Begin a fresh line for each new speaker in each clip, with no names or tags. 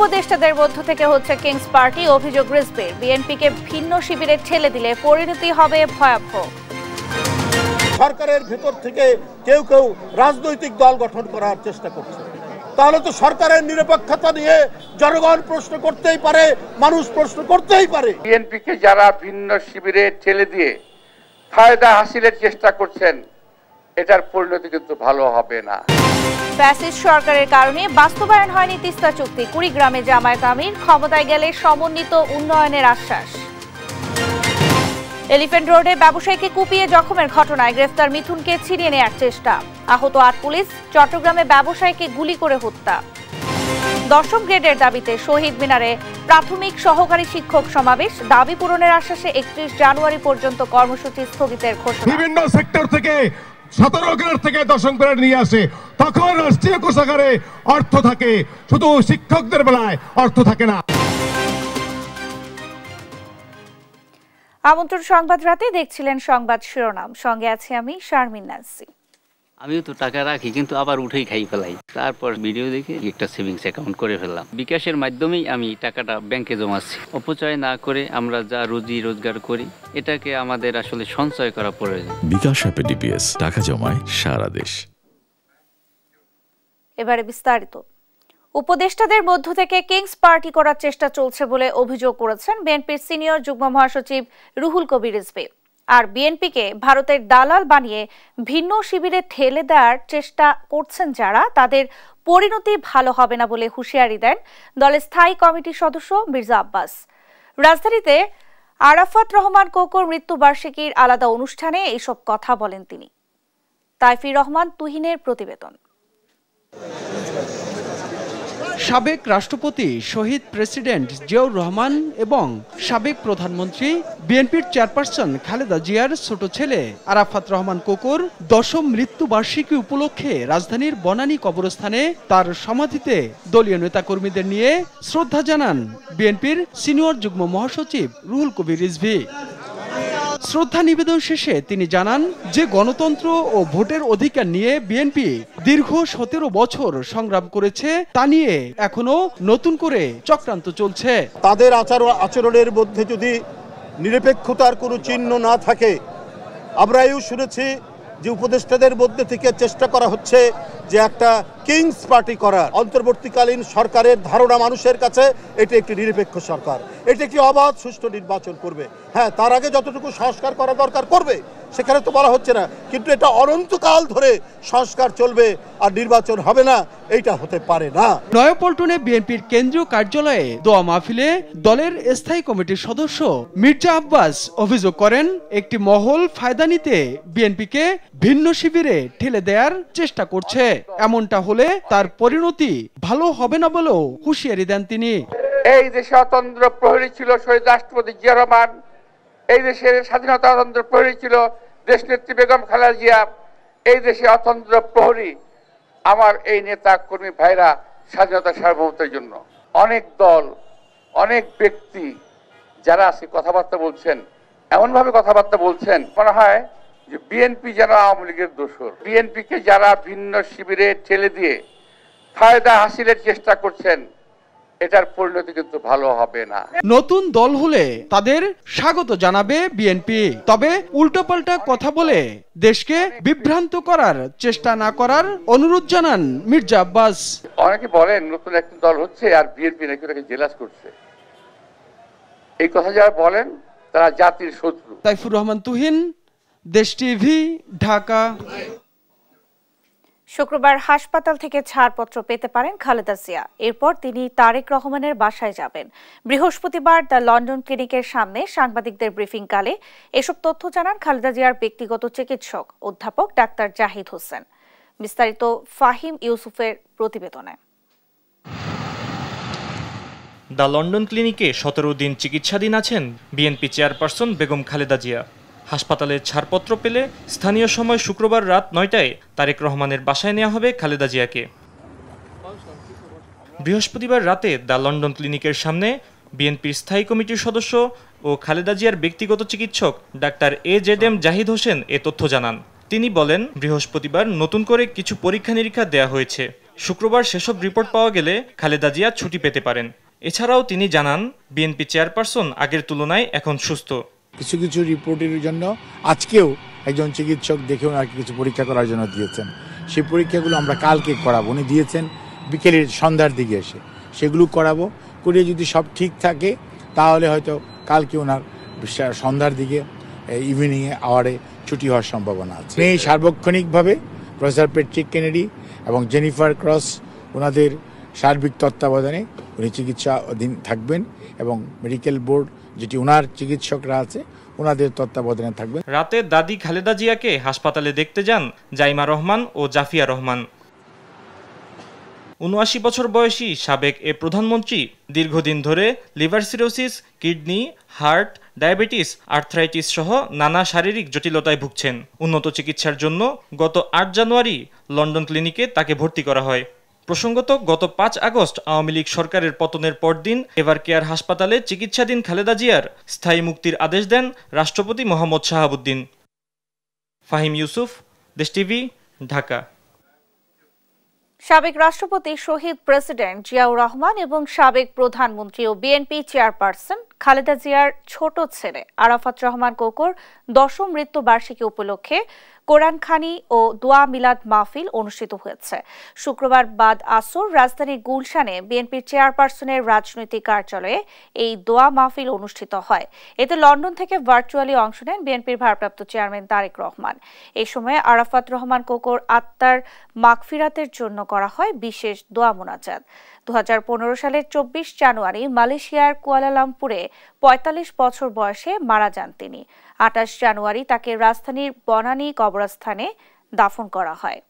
উপদেষ্টাদের মধ্য থেকে হচ্ছে কিংস পার্টি, অভিযোগ রিজভির। বিএনপিকে ভিন্ন শিবিরে ঠেলে দিলে পরিণতি হবে ভয়াবহ।
সরকারের ভেতর থেকে কেউ কেউ রাজনৈতিক দল গঠন করার চেষ্টা করছে, তাহলে তো সরকারের নিরপেক্ষতা নিয়ে জনগণ প্রশ্ন করতেই পারে, মানুষ প্রশ্ন করতেই পারে।
বিএনপিকে যারা ভিন্ন শিবিরে ঠেলে দিয়ে ফায়দা হাসিলের চেষ্টা করছেন, এটার পরিণতি কিন্তু ভালো হবে না।
ফ্যাসিস্ট সরকারের কারণে বাস্তবায়ন হয়নি তিস্তা চুক্তি। কুড়িগ্রামে জামায়াত আমির, ক্ষমতায় গেলে সমন্বিত উন্নয়নের আশ্বাস। এলিফ্যান্ট রোডে ব্যবসায়ীকে কুপিয়ে জখমের ঘটনায় গ্রেফতার মিথুনকে ছিনিয়ে নেয়ার চেষ্টা। আহত ৮ পুলিশ। চট্টগ্রামে ব্যবসায়ীকে গুলি করে হত্যা। ১০ম গ্রেডের দাবিতে শহীদ মিনারে প্রাথমিক সহকারী শিক্ষক সমাবেশ। দাবি পূরণের আশ্বাসে ৩১ জানুয়ারি পর্যন্ত কর্মসূচি স্থগিতের ঘোষণা।
বিভিন্ন সেক্টর থেকে 17 গ্রেড থেকে 10ম গ্রেড নিয়ে আসে, তখন রাষ্ট্রীয় কোষাগারে অর্থ থাকে, শুধু শিক্ষকদের বেলায় অর্থ থাকে না।
আমন্ত্রণ সংবাদ রাতে দেখছিলেন সংবাদ শিরোনাম, সঙ্গে আছি আমি শারমিন নাসি।
আমিও তো টাকা রাখি, কিন্তু আবার উঠেই খাই ফেলাই। তারপর ভিডিও দেখে একটা সেভিংস অ্যাকাউন্ট করে ফেললাম। বিকাশের মাধ্যমেই আমি টাকাটা ব্যাংকে জমাচ্ছি। অপচয় না করে আমরা যা রুজি রোজগার করি, এটাকে আমাদের আসলে সঞ্চয় করা প্রয়োজন।
বিকাশ অ্যাপে ডিপিএস, টাকা জমায় সারা দেশ।
এবারে বিস্তারিত। উপদেষ্টাদের মধ্য থেকে কিংস পার্টি করার চেষ্টা চলছে বলে অভিযোগ করেছেন বিএনপির সিনিয়র যুগ্ম মহাসচিব রুহুল কবির রিজভী। আর বিএনপিকে ভারতের দালাল বানিয়ে ভিন্ন শিবিরে ঠেলে দেওয়ার চেষ্টা করছেন যারা, তাদের পরিণতি ভালো হবে না বলে হুঁশিয়ারি দেন দলের স্থায়ী কমিটির সদস্য মির্জা আব্বাস। রাজধানীতে আরাফাত রহমান কোকোর মৃত্যুবার্ষিকীর আলাদা অনুষ্ঠানে এইসব কথা বলেন তিনি। তাইফির রহমান তুহিনের প্রতিবেদন।
সাবেক রাষ্ট্রপতি শহীদ প্রেসিডেন্ট জিয়াউর রহমান এবং সাবেক প্রধানমন্ত্রী বিএনপির চেয়ারপারসন খালেদা জিয়ার ছোট ছেলে আরাফাত রহমান কোকোর ১০ম মৃত্যুবার্ষিকী উপলক্ষে রাজধানীর বনানী কবরস্থানে তার সমাধিতে দলীয় নেতাকর্মীদের নিয়ে শ্রদ্ধা জানান বিএনপির সিনিয়র যুগ্ম মহাসচিব রুহুল কবির রিজভী। শ্রদ্ধা নিবেদন শেষে তিনি জানান যে গণতন্ত্র ও ভোটের অধিকার নিয়ে বিএনপি দীর্ঘ ১৭ বছর সংগ্রাম করেছে, তা নিয়ে এখনো নতুন করে চক্রান্ত চলছে।
তাদের আচরণের মধ্যে যদি নিরপেক্ষতার কোনো চিহ্ন না থাকে, আমরা এও শুনেছি যে উপদেষ্টাদের মধ্যে থেকে চেষ্টা করা হচ্ছে যে একটা কিংস পার্টি করার। অন্তর্বর্তীকালীন সরকারের ধারণা মানুষের কাছে এটি একটি নিরপেক্ষ সরকার, এটি একটি অবাধ সুষ্ঠু নির্বাচন করবে। হ্যাঁ, তার আগে যতটুকু সংস্কার করা দরকার করবে, সেখানে তো বলা হচ্ছে না, কিন্তু এটা অনন্তকাল ধরে সংস্কার চলবে আর নির্বাচন হবে না, এইটা হতে পারে না।
নয়াপল্টনে বিএনপির কেন্দ্রীয় কার্যালয়ে দোয়া মাহফিলে দলের স্থায়ী কমিটির সদস্য মির্জা আব্বাস অভিযোগ করেন, একটি মহল ফায়দা নিতে বিএনপিকে ভিন্ন শিবিরে ঠেলে দেওয়ার চেষ্টা করছে। এমনটা হলে তার পরিণতি ভালো হবে না বলেও হুঁশিয়ারি দেন তিনি।
এই দেশে অতন্ত্র প্রহরী ছিল শহীদ রাষ্ট্রপতি জিয়া রহমান, এই দেশের স্বাধীনতা অতন্ত্র প্রহরী ছিল দেশনেত্রী বেগম খালেদা জিয়া, এই দেশে অতন্ত্র প্রহরী আমার এই নেতা কর্মী ভাইরা স্বাধীনতা সার্বভৌমত্বের জন্য। অনেক দল, অনেক ব্যক্তি যারা আজকে কথাবার্তা বলছেন, এমনভাবে কথাবার্তা বলছেন মনে হয় যে বিএনপি যেন আওয়ামী লীগের দোসর। বিএনপিকে যারা ভিন্ন শিবিরে ঠেলে দিয়ে ফায়দা হাসিলের চেষ্টা করছেন, এটার পরিণতি কিন্তু ভালো হবে না।
নতুন দল হলে তাদের স্বাগত জানাবে বিএনপি, তবে উল্টোপাল্টা কথা বলে দেশকে বিভ্রান্ত করার চেষ্টা না করার অনুরোধ জানান মির্জা আব্বাস।
অনেকে বলেন নতুন একটা দল হচ্ছে আর বিএনপি নাকি ওটাকে জেলাস করছে। এই কথা যারা বলেন তারা জাতির শত্রু।
তাইফুর রহমান তুহিন, দেশ টিভি, ঢাকা।
শুক্রবার হাসপাতাল থেকে ছাড়পত্র পেতে পারেন খালেদা জিয়া। এরপর তিনি তারেক রহমানের বাসায় যাবেন। বৃহস্পতিবার দ্য লন্ডন ক্লিনিকের সামনে সাংবাদিকদের ব্রিফিংকালে এসব তথ্য জানান খালেদা জিয়ার ব্যক্তিগত চিকিৎসক অধ্যাপক ডাক্তার জাহিদ হোসেন। বিস্তারিত ফাহিম ইউসুফের প্রতিবেদনে।
দ্য লন্ডন ক্লিনিকে 17 দিন চিকিৎসাধীন আছেন বিএনপি চেয়ারপারসন বেগম খালেদা জিয়া। হাসপাতালের ছাড়পত্র পেলে স্থানীয় সময় শুক্রবার রাত 9টায় তারেক রহমানের বাসায় নেওয়া হবে খালেদা জিয়াকে। বৃহস্পতিবার রাতে দ্য লন্ডন ক্লিনিকের সামনে বিএনপির স্থায়ী কমিটির সদস্য ও খালেদা জিয়ার ব্যক্তিগত চিকিৎসক ডাক্তার AZM জাহিদ হোসেন এ তথ্য জানান। তিনি বলেন, বৃহস্পতিবার নতুন করে কিছু পরীক্ষা নিরীক্ষা দেয়া হয়েছে, শুক্রবার সেসব রিপোর্ট পাওয়া গেলে খালেদা জিয়া ছুটি পেতে পারেন। এছাড়াও তিনি জানান, বিএনপি চেয়ারপারসন আগের তুলনায় এখন সুস্থ।
কিছু কিছু রিপোর্টের জন্য আজকেও একজন চিকিৎসক দেখে ওনাকে কিছু পরীক্ষা করার জন্য দিয়েছেন। সেই পরীক্ষাগুলো আমরা কালকে করাবো। উনি দিয়েছেন বিকেলের সন্ধ্যার দিকে এসে, সেগুলো করাবো। করে যদি সব ঠিক থাকে তাহলে হয়তো কালকে ওনার সন্ধ্যার দিকে ইভিনিংয়ে আওয়ারে ছুটি হওয়ার সম্ভাবনা আছে। এই সার্বক্ষণিকভাবে প্রফেসর প্যাট্রিক কেনেডি এবং জেনিফার ক্রস ওনাদের সার্বিক তত্ত্বাবধানে উনি চিকিৎসা অধীন থাকবেন এবং মেডিকেল বোর্ড যেটি ওনার চিকিৎসকরা আছে ওনাদের তত্ত্বাবধানে থাকবেন।
রাতে দাদি খালেদা জিয়াকে হাসপাতালে দেখতে যান জাইমা রহমান ও জাফিয়া রহমান। ৭৯ বছর বয়সী সাবেক এ প্রধানমন্ত্রী দীর্ঘদিন ধরে liver cirrhosis, kidney, heart, diabetes, arthritis সহ নানা শারীরিক জটিলতায় ভুগছেন। উন্নত চিকিৎসার জন্য গত ৮ জানুয়ারি লন্ডন ক্লিনিকে তাকে ভর্তি করা হয়। প্রসঙ্গত, গত ৫ আগস্ট আওয়ামী লীগ সরকারের পতনের পরদিন এভার কেয়ার হাসপাতালে চিকিৎসাধীন খালেদা জিয়ার স্থায়ী মুক্তির আদেশ দেন রাষ্ট্রপতি মোহাম্মদ শাহাবুদ্দিন। ফাহিম ইউসুফ, দেশ টিভি, ঢাকা।
সাবেক রাষ্ট্রপতি শহীদ প্রেসিডেন্ট জিয়াউর রহমান এবং সাবেক প্রধানমন্ত্রী ও বিএনপি চেয়ারপারসন খালেদা জিয়ার ছোট ছেলে আরাফাত রহমান কোকর ১০ম মৃত্যুবার্ষিকী উপলক্ষে কোরআনখানি ও দোয়া মিলাদ মাহফিল অনুষ্ঠিত হয়েছে। শুক্রবার বাদ আসর রাজধানীর গুলশানে বিএনপির চেয়ারপারসনের রাজনৈতিক কার্যালয়ে এই দোয়া মাহফিল অনুষ্ঠিত হয়। এতে লন্ডন থেকে ভার্চুয়ালি অংশ নেন বিএনপির ভারপ্রাপ্ত চেয়ারম্যান তারেক রহমান। এই সময় আরাফাত রহমান কোকর আত্মার মাগফিরাতের জন্য করা হয় বিশেষ দোয়া মোনাজাত। ২০১৫ সালের ২৪ জানুয়ারি মালয়েশিয়ার কুয়ালালামপুরে ৪৫ বছর বয়সে মারা যান তিনি। ২৮ জানুয়ারি তাকে রাজধানীর বনানী কবরস্থানে দাফন করা হয়।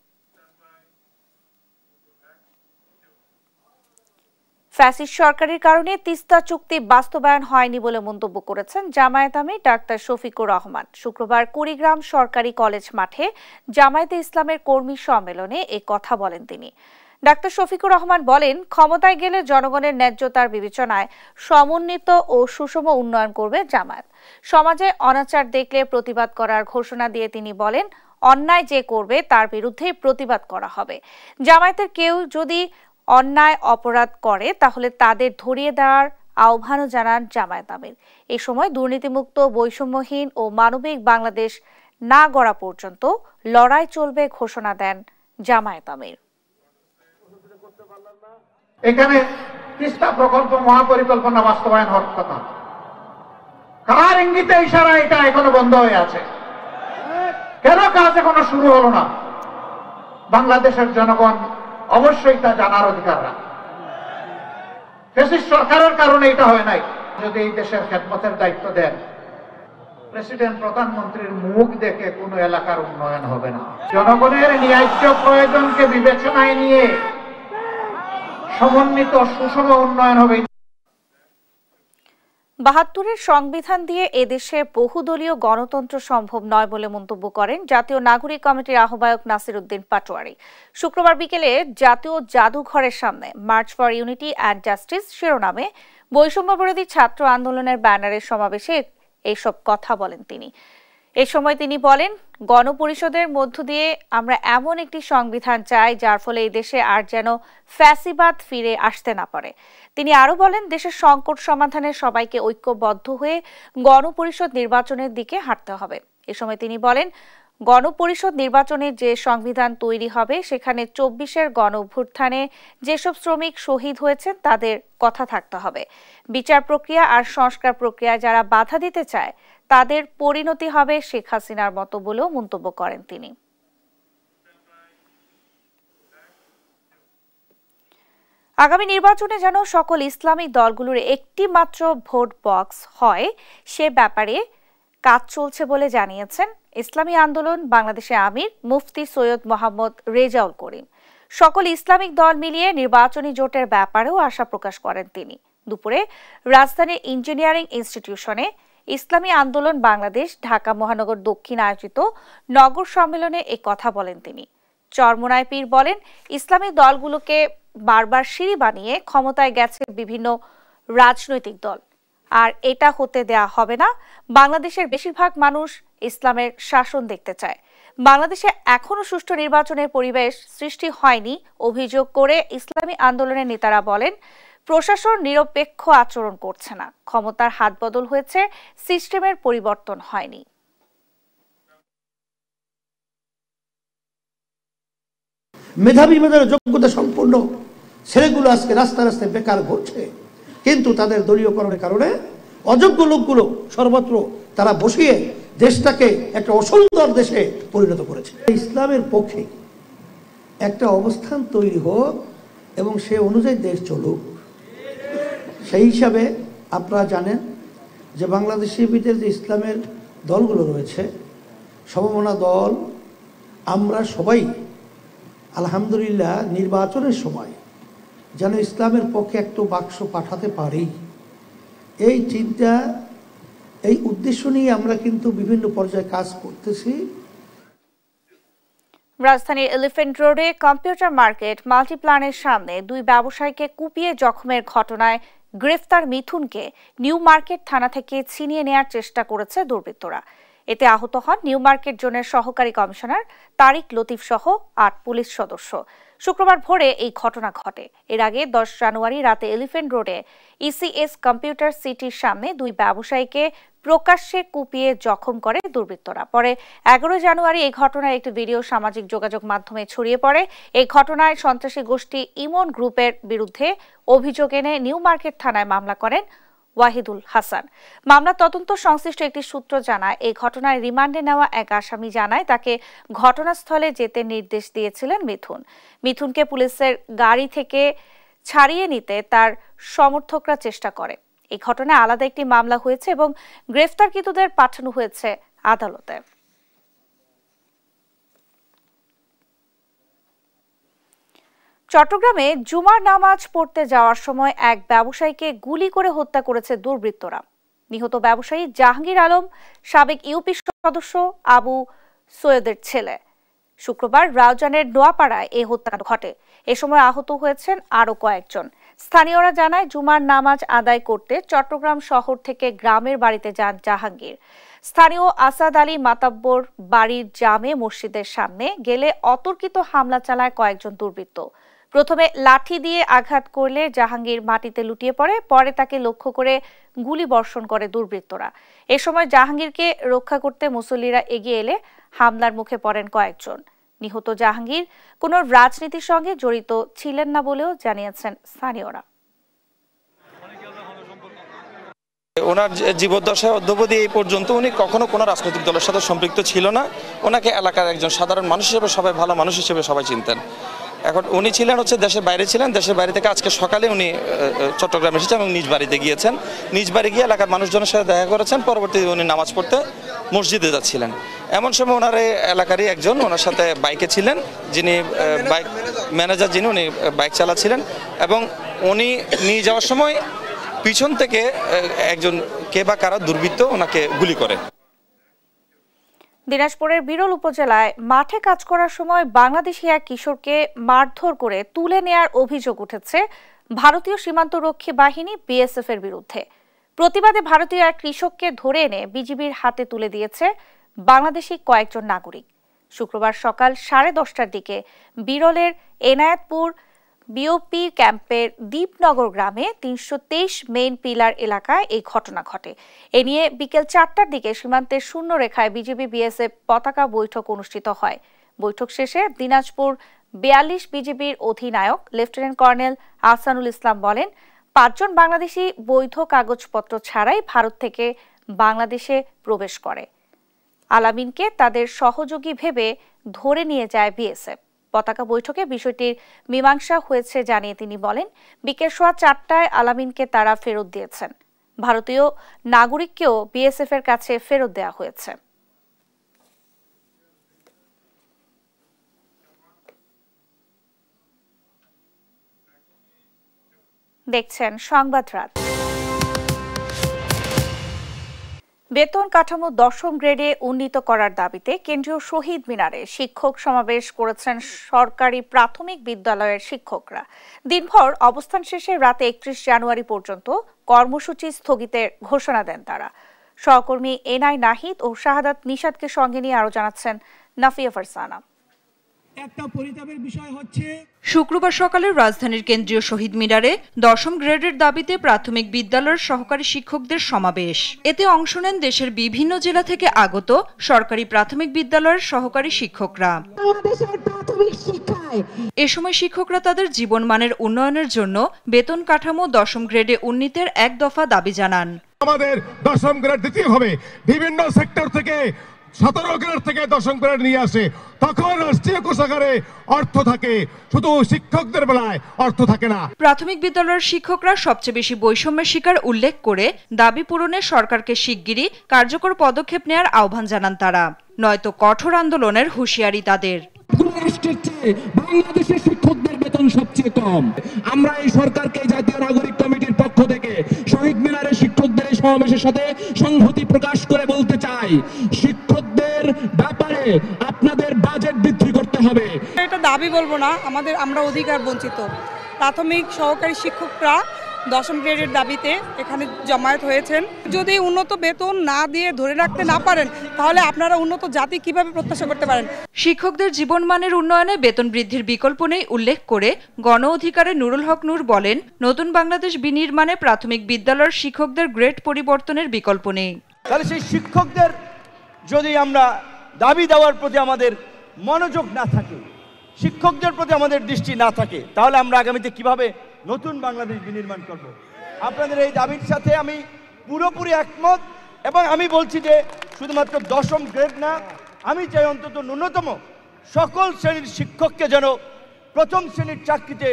ফ্যাসিস্ট সরকারের কারণে তিস্তা চুক্তি বাস্তবায়ন হয়নি বলে মন্তব্য করেছেন জামায়াত আমির ডাক্তার শফিকুর রহমান। শুক্রবার কুড়িগ্রাম সরকারি কলেজ মাঠে জামায়াতে ইসলামের কর্মী সম্মেলনে এই কথা বলেন তিনি। ডাক্তার শফিকুর রহমান বলেন, ক্ষমতায় গেলে জনগণের ন্যায্যতার বিবেচনায় সমন্বিত ও সুষম উন্নয়ন করবে জামায়াত। সমাজে অনাচার দেখলে প্রতিবাদ করার ঘোষণা দিয়ে তিনি বলেন, অন্যায় যে করবে তার বিরুদ্ধে প্রতিবাদ করা হবে। জামায়াতের কেউ যদি অন্যায় অপরাধ করে তাহলে তাদের ধরিয়ে দেওয়ার আহ্বানও জানান জামায়াত আমির। এই সময় দুর্নীতিমুক্ত, বৈষম্যহীন ও মানবিক বাংলাদেশ না গড়া পর্যন্ত লড়াই চলবে ঘোষণা দেন জামায়াত আমির।
এখানে তিস্তা প্রকল্প মহাপরিকল্পনা বাস্তবায়ন হওয়ার কথা, কার ইঙ্গিতে ইশারা এটা এখনো বন্ধ হয়ে আছে? কেন কাজ এখনো শুরু হলো না? বাংলাদেশের জনগণ অবশ্যই তা জানার অধিকার রাখে। ফ্যাসিস্ট সরকারের কারণে এটা হয় নাই। যদি এই দেশের খেদমতের দায়িত্ব দেন, প্রেসিডেন্ট প্রধানমন্ত্রীর মুখ দেখে কোনো এলাকার উন্নয়ন হবে না। জনগণের ন্যায্য প্রয়োজনকে বিবেচনায় নিয়ে সমন্বিত সুষম উন্নয়ন হবে।
৭২-এর সংবিধান দিয়ে এদেশে বহুদলীয় গণতন্ত্র সম্ভব নয় বলে মন্তব্য করেন জাতীয় নাগরিক কমিটির আহ্বায়ক নাসির উদ্দিন পাটোয়ারি। শুক্রবার বিকেলে জাতীয় জাদুঘরের সামনে March for unity and justice শিরোনামে বৈষম্য বিরোধী ছাত্র আন্দোলনের ব্যানারের সমাবেশে এইসব কথা বলেন তিনি। এ সময় তিনি বলেন, গণপরিষদের মধ্য দিয়ে আমরা এমন একটি সংবিধান চাই যার ফলে এই দেশে আর যেন ফ্যাসিবাদ ফিরে আসতে না পারে। তিনি আরো বলেন, দেশের সংকট সমাধানে সবাইকে ঐক্যবদ্ধ হয়ে গণপরিষদ নির্বাচনের দিকে হাঁটতে হবে। এ সময় তিনি বলেন, গণপরিষদ নির্বাচনে যে সংবিধান তৈরি হবে সেখানে ২৪-এর গণ অভ্যুত্থানে যেসব শ্রমিক শহীদ হয়েছেন তাদের কথা থাকতে হবে। বিচার প্রক্রিয়া আর সংস্কার প্রক্রিয়ায় যারা বাধা দিতে চায় তাদের পরিণতি হবে শেখ হাসিনার মতো বলেও মন্তব্য করেন তিনি। আগামী নির্বাচনে যেন সকল ইসলামিক দলগুলোর একটি মাত্র ভোট বক্স হয় সে ব্যাপারে কাজ চলছে বলে জানিয়েছেন ইসলামী আন্দোলন বাংলাদেশের আমির মুফতি সৈয়দ মোহাম্মদ রেজাউল করিম। সকল ইসলামিক দল মিলিয়ে নির্বাচনী জোটের ব্যাপারেও আশা প্রকাশ করেন তিনি। দুপুরে রাজধানীর ইঞ্জিনিয়ারিং ইনস্টিটিউশনে ইসলামী আন্দোলন বাংলাদেশ ঢাকা মহানগর দক্ষিণ আয়োজিত নগর সম্মেলনে এই কথা বলেন তিনি। চরমোনাই পীর বলেন, ইসলামী দলগুলোকে বারবার সিঁড়ি বানিয়ে ক্ষমতায় গেছে বিভিন্ন রাজনৈতিক দল, আর এটা হতে দেয়া হবে না। বাংলাদেশের বেশিরভাগ মানুষ ইসলামের শাসন দেখতে চায়। বাংলাদেশে এখনো সুষ্ঠু নির্বাচনের পরিবেশ সৃষ্টি হয়নি অভিযোগ করে ইসলামী আন্দোলনের নেতারা বলেন, প্রশাসন নিরপেক্ষ আচরণ করছে না, ক্ষমতার হাতবদল হয়েছে, সিস্টেমের পরিবর্তন হয়নি।
মেধাবী যোগ্যতা সম্পন্ন ছেলেগুলো আজকে রাস্তায় রাস্তায় বেকার ঘুরছে, কিন্তু তাদের দলীয়করণের কারণে অযোগ্য লোকগুলো সর্বত্র তারা বসিয়ে দেশটাকে একটা অসুন্দর দেশে পরিণত করেছে। ইসলামের পক্ষে একটা অবস্থান তৈরি হোক এবং সে অনুযায়ী দেশ চলুক। সেই হিসাবে আপনারা জানেন যে বাংলাদেশের ভিতরে যে ইসলামের দলগুলো রয়েছে, সমমনা দল, আমরা সবাই আলহামদুলিল্লাহ নির্বাচনের সময় যেন ইসলামের পক্ষে একটু বাক্স পাঠাতে পারি, এই চিন্তা, এই উদ্দেশ্য নিয়ে আমরা কিন্তু বিভিন্ন পর্যায়ে কাজ করতেছি।
রাজধানীর এলিফ্যান্ট রোডে কম্পিউটার মার্কেট মাল্টিপ্ল্যানের সামনে দুই ব্যবসায়ীকে কুপিয়ে জখমের ঘটনায় গ্রেফতার মিথুনকে নিউ মার্কেট থানা থেকে ছিনিয়ে নেয়ার চেষ্টা করেছে দুর্বৃত্তরা। এতে আহত হন নিউ মার্কেট জোনের সহকারী কমিশনার তারিক লতিফ সহ ৮ পুলিশ সদস্য। শুক্রবার ভোরে এই ঘটনা ঘটে। এর আগে ১০ জানুয়ারি রাতে এলিফ্যান্ট রোডে ইসিএস কম্পিউটার সিটির সামনে দুই ব্যবসায়ীকে প্রকাশ্যে কুপিয়ে জখম করে দুর্বৃত্তরা। পরে ১১ জানুয়ারি এই ঘটনার একটি ভিডিও সামাজিক যোগাযোগ মাধ্যমে ছড়িয়ে পড়ে। এই ঘটনায় সন্ত্রাসী গোষ্ঠী ইমন গ্রুপের বিরুদ্ধে অভিযোগ এনে নিউ মার্কেট থানায় মামলা করেন ওয়াহিদুল হাসান। মামলা তদন্ত সংশ্লিষ্ট একটি সূত্র জানায়, এই ঘটনায় রিমান্ডে নেওয়া এক আসামি জানায় তাকে ঘটনাস্থলে যেতে নির্দেশ দিয়েছিলেন মিথুন। মিথুনকে পুলিশের গাড়ি থেকে ছাড়িয়ে নিতে তার সমর্থকরা চেষ্টা করে। এই ঘটনায় আলাদা একটি মামলা হয়েছে এবং গ্রেফতারকৃতদের পাঠানো হয়েছে আদালতে। চট্টগ্রামে জুমার নামাজ পড়তে যাওয়ার সময় এক ব্যবসায়ীকে গুলি করে হত্যা করেছে দুর্বৃত্তরা। নিহত ব্যবসায়ী জাহাঙ্গীর আলম সাবেক ইউপি সদস্য আবু সৈয়দের ছেলে। শুক্রবার রাউজানের নোয়াপাড়ায় এই হত্যাকাণ্ড ঘটে। এ সময় আহত হয়েছেন আরও কয়েকজন। স্থানীয়রা জানায়, জুমার নামাজ আদায় করতে চট্টগ্রাম শহর থেকে গ্রামের বাড়িতে যান জাহাঙ্গীর। স্থানীয় আসাদ আলী মাতাব্বর বাড়ির জামে মসজিদের সামনে গেলে অতর্কিত হামলা চালায় কয়েকজন দুর্বৃত্ত। প্রথমে লাঠি দিয়ে আঘাত করলে জাহাঙ্গীর মাটিতে লুটিয়ে পড়ে, পরে তাকে লক্ষ্য করে গুলি বর্ষণ করে দুর্বৃত্তরা। এ সময় জাহাঙ্গীরকে রক্ষা করতে মুসল্লিরা এগিয়ে এলে হামলার মুখে পড়েন কয়েকজন। নিহত জাহাঙ্গীর কোনো রাজনীতির সঙ্গে জড়িত ছিলেন না বলেও জানিয়েছেন স্থানীয়রা।
ওনার জীবদ্দশায় অদ্যাবধি এই পর্যন্ত উনি কখনো কোনো রাজনৈতিক দলের সাথে সম্পৃক্ত ছিল না। ওনাকে এলাকার একজন সাধারণ মানুষ হিসেবে সবাই ভালো মানুষ হিসেবে সবাই চিনতেন। এখন উনি ছিলেন দেশের বাইরে ছিলেন। দেশের বাইরে থেকে আজকে সকালে উনি চট্টগ্রামে এসেছেন এবং নিজ বাড়িতে গিয়েছেন। নিজ বাড়ি গিয়ে এলাকার মানুষজনের সাথে দেখা করেছেন। পরবর্তীতে উনি নামাজ পড়তে মসজিদে যাচ্ছিলেন। এমন সময় ওনার এলাকারই একজন ওনার সাথে বাইকে ছিলেন, যিনি বাইক ম্যানেজার, যিনি উনি বাইক চালাচ্ছিলেন এবং উনি নিয়ে যাওয়ার সময় পিছন থেকে একজন কে বা কারা দুর্বৃত্ত ওনাকে গুলি করে।
দিনাজপুরের বিরল উপজেলায় মাঠে কাজ করার সময় বাংলাদেশি এক কিশোরকে মারধর করে তুলে নেয়ার অভিযোগ উঠেছে ভারতীয় সীমান্তরক্ষী বাহিনী বিএসএফ এর বিরুদ্ধে। প্রতিবাদে ভারতীয় এক কৃষককে ধরে এনে বিজিবির হাতে তুলে দিয়েছে বাংলাদেশি কয়েকজন নাগরিক। শুক্রবার সকাল 10:30টার দিকে বিরলের এনায়েতপুর বিওপি ক্যাম্পের দীপনগর গ্রামে 323 মেইন পিলার এলাকায় এই ঘটনা ঘটে। এ নিয়ে বিকেল 4টার দিকে সীমান্তের শূন্য রেখায় বিজিবি বিএসএফ পতাকা বৈঠক অনুষ্ঠিত হয়। বৈঠক শেষে দিনাজপুর 42 বিজিবির অধিনায়ক লেফটেন্যান্ট কর্নেল আহসানুল ইসলাম বলেন, 5 জন বাংলাদেশি বৈধ কাগজপত্র ছাড়াই ভারত থেকে বাংলাদেশে প্রবেশ করে। আলামিনকে তাদের সহযোগী ভেবে ধরে নিয়ে যায় বিএসএফ। পতাকা বৈঠকে বিষয়টির মীমাংসা হয়েছে জানিয়ে তিনি বলেন, বিকেল 4টায় আলামিনকে তারা ফেরত দিয়েছেন। ভারতীয় নাগরিককেও বিএসএফ এর কাছে ফেরত দেওয়া হয়েছে। দেখছেন সংবাদ রাত। বেতন কাঠামো 10ম গ্রেডে উন্নীত করার দাবিতে কেন্দ্রীয় শহীদ মিনারে শিক্ষক সমাবেশ করেছেন সরকারি প্রাথমিক বিদ্যালয়ের শিক্ষকরা। দিনভর অবস্থান শেষে রাতে 31 জানুয়ারি পর্যন্ত কর্মসূচি স্থগিতের ঘোষণা দেন তারা। সহকর্মী এনআই নাহিদ ও শাহাদাত নিশাদকে সঙ্গে নিয়ে আরো জানাচ্ছেন নাফিয়া ফারসানা।
একটা পরিতাপের বিষয় হচ্ছে
শুক্রবার সকালে রাজধানীর কেন্দ্রীয় শহীদ মিনারে 10ম গ্রেডের দাবিতে প্রাথমিক বিদ্যালয়ের সহকারী শিক্ষকদের সমাবেশ। এতে অংশ নেন দেশের বিভিন্ন জেলা থেকে আগত সরকারি প্রাথমিক বিদ্যালয়ের সহকারী শিক্ষকরা। এ সময় শিক্ষকরা তাদের জীবনমানের উন্নয়নের জন্য বেতন কাঠামো 10ম গ্রেডে উন্নীতের এক দফা দাবি জানান।
আমাদের 10ম গ্রেড দিতে হবে, বিভিন্ন সেক্টর থেকে 17 গ্রেড থেকে 10ম গ্রেড নিয়ে আসে, তখন রাষ্ট্রীয় কোষাগারে অর্থ থাকে, শুধু শিক্ষকদের বেলায় অর্থ থাকে না।
প্রাথমিক বিদ্যালয়ের শিক্ষকরা সবচেয়ে বেশি বৈষম্যের শিকার উল্লেখ করে দাবি পূরণে সরকারকে শিগগিরই কার্যকর পদক্ষেপ নেওয়ার আহ্বান জানান তারা, নয়তো কঠোর আন্দোলনের হুঁশিয়ারি তাদের।
বাংলাদেশের শিক্ষকদের বেতন সবচেয়ে কম। আমরা এই সরকারকে জাতীয় নাগরিক কমিটির পক্ষ থেকে শহীদ মিনারে শিক্ষকদের এই সমাবেশের সাথে সংহতি প্রকাশ করে বলতে চাই, শিক্ষকদের ব্যাপারে আপনাদের বাজেট বৃদ্ধি করতে হবে।
এটা দাবি বলবো না, আমরা অধিকার বঞ্চিত। প্রাথমিক সহকারী শিক্ষকরা 10ম গ্রেডের দাবিতে এখানে জমায়েত হয়েছেন। যদি উন্নত বেতন না দিয়ে ধরে রাখতে না পারেন, তাহলে আপনারা উন্নত জাতি কিভাবে প্রত্যাশা করতে পারেন?
শিক্ষকদের জীবনমানের উন্নয়নে বেতন বৃদ্ধির বিকল্প নেই উল্লেখ করে গণ অধিকারে নুরুল হক নূর বলেন, নতুন বাংলাদেশ বিনির্মাণে প্রাথমিক বিদ্যালয়ের শিক্ষকদের গ্রেড পরিবর্তনের বিকল্প নেই।
তাহলে সেই শিক্ষকদের যদি আমরা দাবি দেওয়ার প্রতি আমাদের মনোযোগ না থাকে, শিক্ষকদের প্রতি আমাদের দৃষ্টি না থাকে, তাহলে আমরা আগামীতে কিভাবে নতুন বাংলাদেশ বিনির্মাণ করব? আপনাদের এই দাবির সাথে আমি পুরোপুরি একমত, এবং আমি বলছি যে শুধুমাত্র 10ম গ্রেড না, আমি চাই অন্তত ন্যূনতম সকল শ্রেণীর শিক্ষককে যেন প্রথম শ্রেণীর চাকরিতে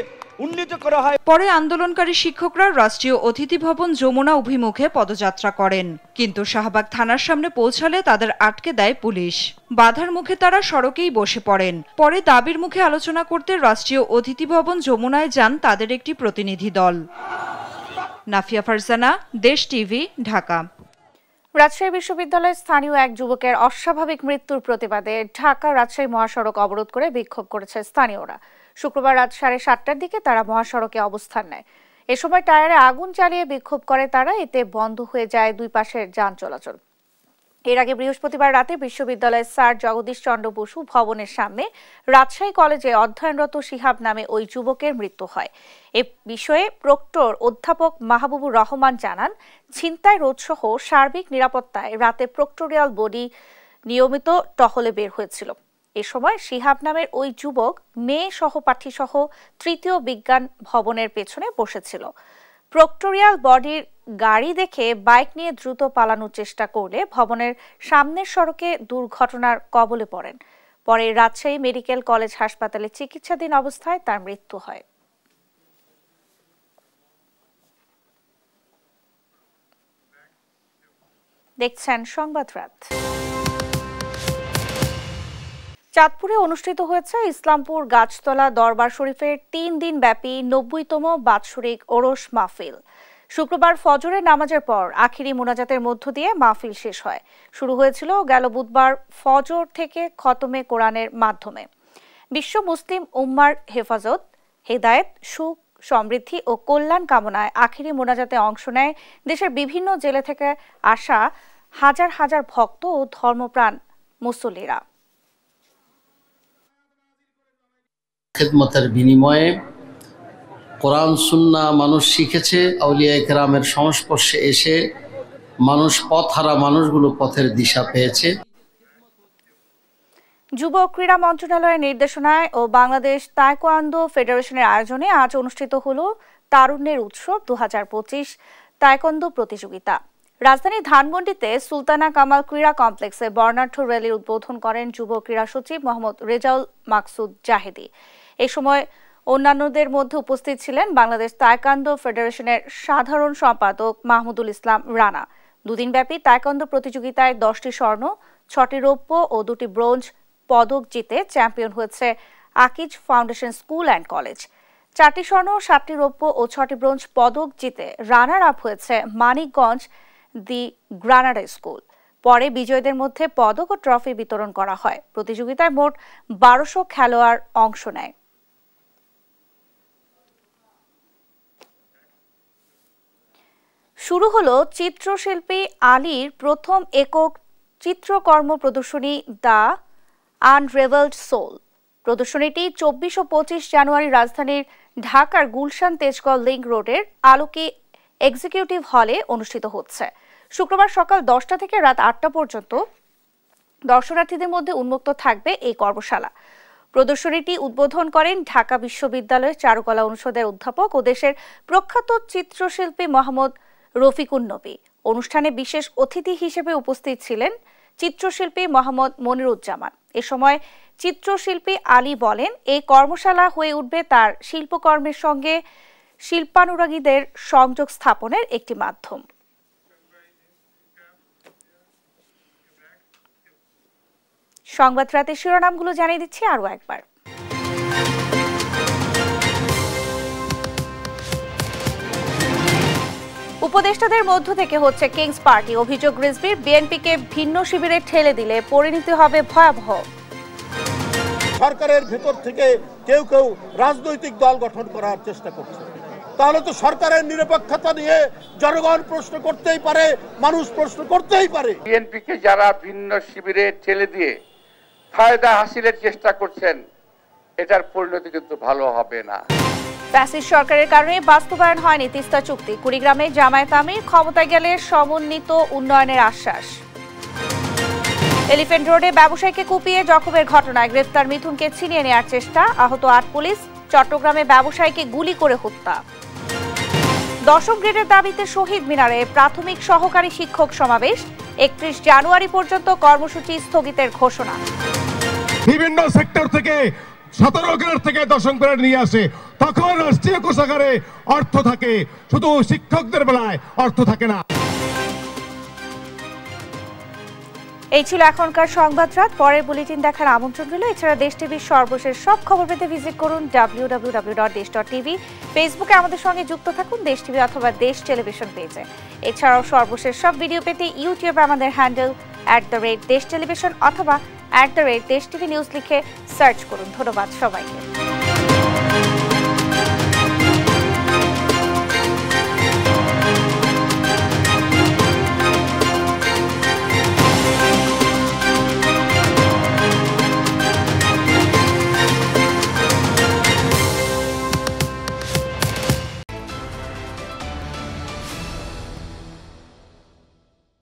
উন্নীত করা হয়।
পরে আন্দোলনকারী শিক্ষকরা রাষ্ট্রীয় অতিথি ভবন যমুনা অভিমুখে পদযাত্রা করেন, কিন্তু শাহবাগ থানার সামনে পৌঁছালে তাদের আটকে দেয় পুলিশ। বাধার মুখে তারা সড়কেই বসে পড়েন। পরে দাবির মুখে আলোচনা করতে রাষ্ট্রীয় অতিথি ভবন যমুনায় যান তাদের একটি প্রতিনিধি দল। নাফিয়া ফারসানা, দেশ টিভি, ঢাকা।
রাজশাহী বিশ্ববিদ্যালয়ের স্থানীয় এক যুবকের অস্বাভাবিক মৃত্যুর প্রতিবাদে ঢাকা রাজশাহী মহাসড়ক অবরোধ করে বিক্ষোভ করেছে স্থানীয়রা। শুক্রবার রাত 7:30টার দিকে তারা মহাসড়কে অবস্থান নেয়। এ সময় টায়ারে আগুন জ্বালিয়ে বিক্ষোভ করে তারা। এতে বন্ধ হয়ে যায় দুই পাশের যান চলাচল। এর আগে বৃহস্পতিবার রাতে বিশ্ববিদ্যালয়ের স্যার জগদীশ চন্দ্র বসু ভবনের সামনে রাজশাহী কলেজে অধ্যয়নরত শিহাব নামে ওই যুবকের মৃত্যু হয়। এ বিষয়ে প্রক্টর অধ্যাপক মাহবুবুর রহমান জানান, ছিনতাই রোধসহ সার্বিক নিরাপত্তায় রাতে প্রক্টোরিয়াল বডি নিয়মিত টহলে বের হয়েছিল। এ সময় শিহাব নামের ওই যুবক মেয়ে সহপাঠী সহ তৃতীয় বিজ্ঞান ভবনের পেছনে বসেছিল। প্রক্টোরিয়াল বডির গাড়ি দেখে বাইক নিয়ে দ্রুত পালানোর চেষ্টা করলে ভবনের সামনের সড়কে দুর্ঘটনার কবলে পড়েন। পরে রাজশাহী মেডিকেল কলেজ হাসপাতালে চিকিৎসাধীন অবস্থায় তার মৃত্যু হয়। দেখছেন সংবাদ রাত। চাঁদপুরে অনুষ্ঠিত হয়েছে ইসলামপুর গাছতলা দরবার শরীফের 3 দিন ব্যাপী 90তম বাৎসরিক ওরস মাহফিল। শুক্রবার ফজরের নামাজের পর আখিরি মোনাজাতের মধ্য দিয়ে মাহফিল শেষ হয়। শুরু হয়েছিল গেল বুধবার ফজর থেকে খতমে কোরআনের মাধ্যমে। বিশ্ব মুসলিম উম্মার হেফাজত, হেদায়েত, সুখ, সমৃদ্ধি ও কল্যাণ কামনায় আখিরি মোনাজাতে অংশ নেয় দেশের বিভিন্ন জেলা থেকে আসা হাজার হাজার ভক্ত ও ধর্মপ্রাণ মুসল্লিরা।
খেদমতের বিনিময়ে কোরআন সুন্নাহ মানুষ শিখেছে, আউলিয়া কেরামের সংস্পর্শে এসে মানুষ পথহারা মানুষগুলো পথের দিশা পেয়েছে।
যুব ক্রীড়া মন্ত্রণালয়ের নির্দেশনায় ও বাংলাদেশ তায়কোয়ান্দো ফেডারেশনের আয়োজনে আজ অনুষ্ঠিত হলো তারুণ্যের উৎসব 2025 তায়কোয়ান্দো প্রতিযোগিতা। রাজধানী ধানমন্ডিতে সুলতানা কামাল ক্রীড়া কমপ্লেক্সে বর্ণাঢ্য র্যালির উদ্বোধন করেন যুব ক্রীড়া সচিব মোহাম্মদ রেজাউল মাকসুদ জাহেদি। এ সময় অন্যান্যদের মধ্যে উপস্থিত ছিলেন বাংলাদেশ তায়কোয়ান্দো ফেডারেশনের সাধারণ সম্পাদক মাহমুদুল ইসলাম রানা। দুদিনব্যাপী তায়কোয়ান্দো প্রতিযোগিতায় 10টি স্বর্ণ, 6টি রৌপ্য ও 2টি ব্রোঞ্জ পদক জিতে চ্যাম্পিয়ন হয়েছে Akij foundation school and college. 4টি স্বর্ণ, 7টি রৌপ্য ও 6টি ব্রোঞ্জ পদক জিতে রানার আপ হয়েছে মানিকগঞ্জ দি গ্রানাডা স্কুল। পরে বিজয়ীদের মধ্যে পদক ও ট্রফি বিতরণ করা হয়। প্রতিযোগিতায় মোট 1200 খেলোয়াড় অংশ নেয়। শুরু হলো চিত্রশিল্পী আলীর প্রথম একক চিত্রকর্ম প্রদর্শনী দ্য আনরেভেলড সোল। প্রদর্শনীটি 24 ও 25 জানুয়ারি রাজধানীর ঢাকার গুলশান তেজগাঁও লিংক রোডের আলোকে এক্সিকিউটিভ হলে অনুষ্ঠিত হচ্ছে। শুক্রবার সকাল 10টা থেকে রাত 8টা পর্যন্ত দর্শনার্থীদের মধ্যে উন্মুক্ত থাকবে এই কর্মশালা। প্রদর্শনীটি উদ্বোধন করেন ঢাকা বিশ্ববিদ্যালয়ের চারুকলা অনুষদের অধ্যাপক ও দেশের প্রখ্যাত চিত্রশিল্পী মোহাম্মদ রফিকুন নবী। অনুষ্ঠানে বিশেষ অতিথি হিসেবে উপস্থিত ছিলেন চিত্রশিল্পী মোহাম্মদ মনিরুজ্জামান। এ সময় চিত্রশিল্পী আলী বলেন, এই কর্মশালা হয়ে উঠবে তার শিল্পকর্মের সঙ্গে শিল্পানুরাগীদের সংযোগ স্থাপনের একটি মাধ্যম। সংবাদ রাতের শিরোনামগুলো জানিয়ে দিচ্ছি আরো একবার। উপদেষ্টাদের মধ্য থেকে হচ্ছে কিংস পার্টি। অভিযোগ রিজভির, বিএনপিকে ভিন্ন শিবিরে ঠেলে দিলে পরিণতি হবে ভয়াবহ।
সরকারের ভেতর থেকে কেউ কেউ রাজনৈতিক দল গঠন করার চেষ্টা করছে, তাহলে তো সরকারের নিরপেক্ষতা নিয়ে জনগণ প্রশ্ন করতেই পারে, মানুষ প্রশ্ন করতেই পারে।
বিএনপিকে যারা ভিন্ন শিবিরে ঠেলে দিয়ে ফায়দা হাসিলের চেষ্টা করছেন, এটার পরিণতি কিন্তু ভালো হবে না।
ফ্যাসিস্ট সরকারের কারণে বাস্তবায়ন হয়নি তিস্তা চুক্তি। কুড়িগ্রামে জামায়াত আমির, ক্ষমতায় গেলে সমন্বিত উন্নয়নের আশ্বাস। এলিফ্যান্ট রোডে ব্যবসায়ীকে কুপিয়ে জখমের ঘটনায় গ্রেফতার মিথুনকে ছিনিয়ে নেওয়ার চেষ্টা, আহত 8 পুলিশ। চট্টগ্রামে ব্যবসায়ীকে গুলি করে হত্যা। 10ম গ্রেডের দাবিতে শহীদ মিনারে প্রাথমিক সহকারী শিক্ষক সমাবেশ। 31 জানুয়ারি পর্যন্ত কর্মসূচি স্থগিতের ঘোষণা।
বিভিন্ন সেক্টর থেকে 17 গ্রেড থেকে 10ম গ্রেড নিয়ে আসে, তখন রাষ্ট্রীয় কোষাগারে অর্থ থাকে, শুধু শিক্ষকদের বেলায় অর্থ থাকে না।
এই ছিল এখনকার সংবাদ রাত। পরের বুলেটিন দেখার আমন্ত্রণ রইল। এছাড়া দেশ টিভির সর্বশেষ সব খবর পেতে ভিজিট করুন www.desh.tv। ফেসবুকে আমাদের সঙ্গে যুক্ত থাকুন দেশ টিভি অথবা দেশ টেলিভিশন পেজে। এছাড়াও সর্বশেষ সব ভিডিও পেতে ইউটিউবে আমাদের হ্যান্ডেল @দেশ টেলিভিশন অথবা @দেশ টিভি নিউজ লিখে সার্চ করুন। ধন্যবাদ সবাইকে।